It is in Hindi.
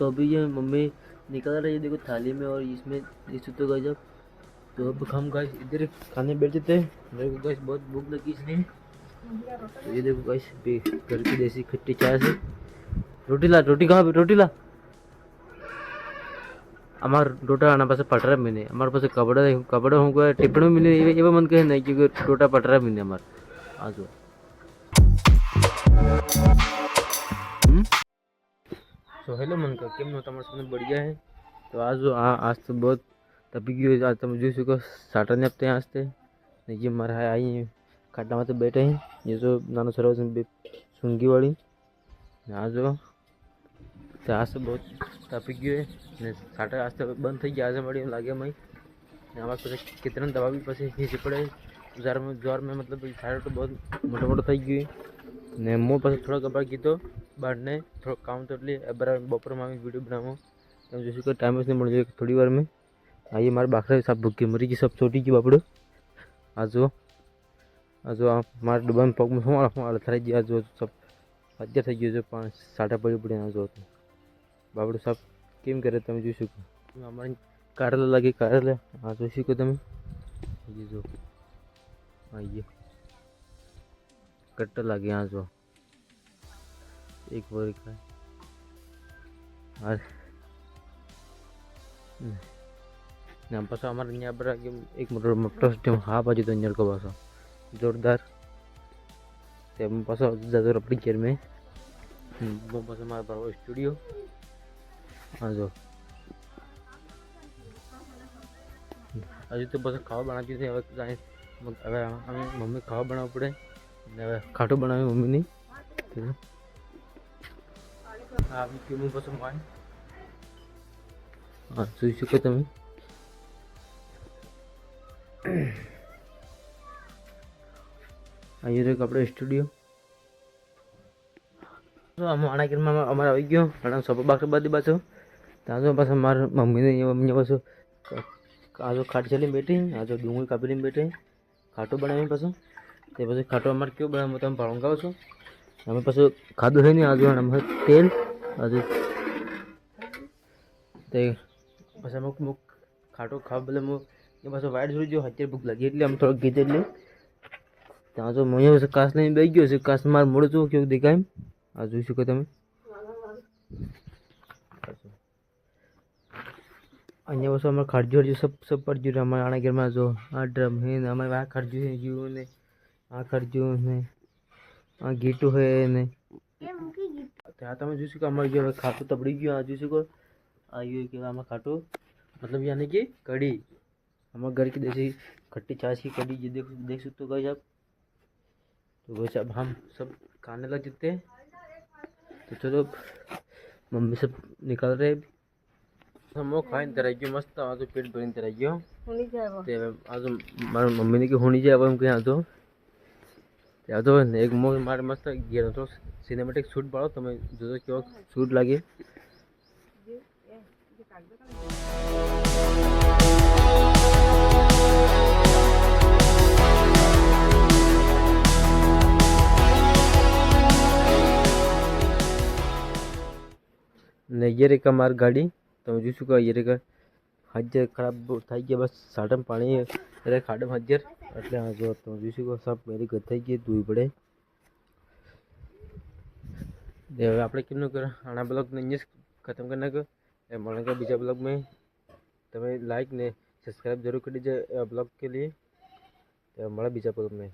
तो अभी ये मम्मी निकल रही है देखो थाली में और इसमें इस तो गजब। तो अब हम गाइस इधर खाने बैठे थे। मेरे को गाइस बहुत भूख लगी इसलिए। तो ये देखो गाइस घर की देसी खट्टी चाय से रोटी ला। रोटी कहाँ पे? रोटी ला। अमार डोटा आना पास पटरा मिने हमारे पास कपड़ा कपड़ा होगा टिप्पणी मिले ये मन कहे नहीं क्योंकि डोटा पटरा मिने हमार आज। तो हेलो मन का केम नो तमार सब बढ़िया है। तो आज तो बहुत तभी की आज तो मुझे को साटन हफ्ते आज थे ये मारा है आई खाटा में तो बैठे हैं ये जो नानो सरोवर सुंगी वाली आज आज तो बहुत तपी गयो है ने साटा आज तो बंद थी गया आज मड़ी लागे मई हमारे पास कितना दवा भी पास खींची पड़े ज्वर में मतलब सारा तो बहुत मोटा मोटा थी गई ने मो पास थोड़ा गबा कीधो बाहर ने थोड़ा काम तो लिए बपोर में वीडियो बनावो तो जैसे टाइम नहीं मिल जाए थोड़ी बार में आइए मारे बाखरा सब भूखे मरी की सब छोटी की बापड़ो आज मारे डब्बा में पग में हूँ थराई गई आज सब हज़ार थी गयो 5 पड़ी पड़े आज तो बापड़ो सब केम करे तब जी शको अमर कारेला लगे कारेला हाँ जो शको तब ये जो आइए कट्टा लगे हाँ जो एक बार का पास हमारे यहाँ पर एक मोटर मोटर सिस्टम हाँ बाजू तो अंजर को पास जोरदार पास ज़्यादा अपनी केयर में वो पास हमारे पास स्टूडियो हाँ जो अभी तो बस खावा बनाती थी मम्मी खावा बनाव पड़े खाटो बनावे मम्मी नहीं क्यों पसंद आए हाँ જોઈ શકો તમે અહીં એક આપણે સ્ટુડિયો તો આના ઘરમાં અમારે આવી ગયો અને સપા બાકર બધી પાછો ત્યાં જો પાછા મારા મમ્મીને મમ્મી પાછો આજો ખાટ ચાલીને બેઠી આજો ડુંગળી કાપીને બેઠી ખાટો બનાવીને પાછો તે પછી ખાટો અમારે કેવો બનાવો તમે ભાળંગાવો છો અમે પાછું ખાધું છે નહીં આજો અમારે તેલ આજે તે बस अमुक मुक खाटो खाव बोले मु ये बस वाइट जोड़ी जो हत्यार भूख लगी એટલે हम थोड़ा गीते ले ત્યાં જો મોય બસ કાસ લઈને બેસી ગયો છે કાસ માર મોડો જો કેવું દેખાય આ જોઈ શકો તમે અહીંયા બસ અમાર ખાડજો जो सब पर जो हमारे आना घर में जो आ ड्रम है हमारे वहाँ खाडजू है जो ने आ खाडजू ने आ गीटू है ने ત્યાં તમે જોઈ શકો અમાર જે ખાટું તબડી ગયું આ જોઈ શકો आइए कि हमारा खाटो मतलब यानी कि कड़ी हमारे घर की देसी खट्टी छाछ की कड़ी ये देख सकते हो गाइस आप। तो वैसे अब हम सब खाने लग जाते हैं तो चलो मम्मी सब निकल रहे हम वो खाए तरह गयो मस्त आज पेट भरी तरह गयो आज मार मम्मी ने की होनी जाए अब हम कहीं तो या तो एक मारे मस्त गया तो सिनेमेटिक शूट पाड़ो तो मैं जो क्यों शूट लगे ने ये रेखा मार गाड़ी तो मैं जूसू का ये रेखा हज़ार खराब थी गया बस साटम पानी अरे खाडम हज़ार એટલે આ જો તો જूसू को सब मेरी घर થઈ ગઈ ધોઈ પડે હવે આપણે કેમનો કર આના બ્લોગ ને અહીંયા खत्म करना को મળेगा बीजा ब्लॉग में तब लाइक ने सब्सक्राइब जरूर कर दीजिए ब्लॉग के लिए तो મળે बीजा ब्लॉग में।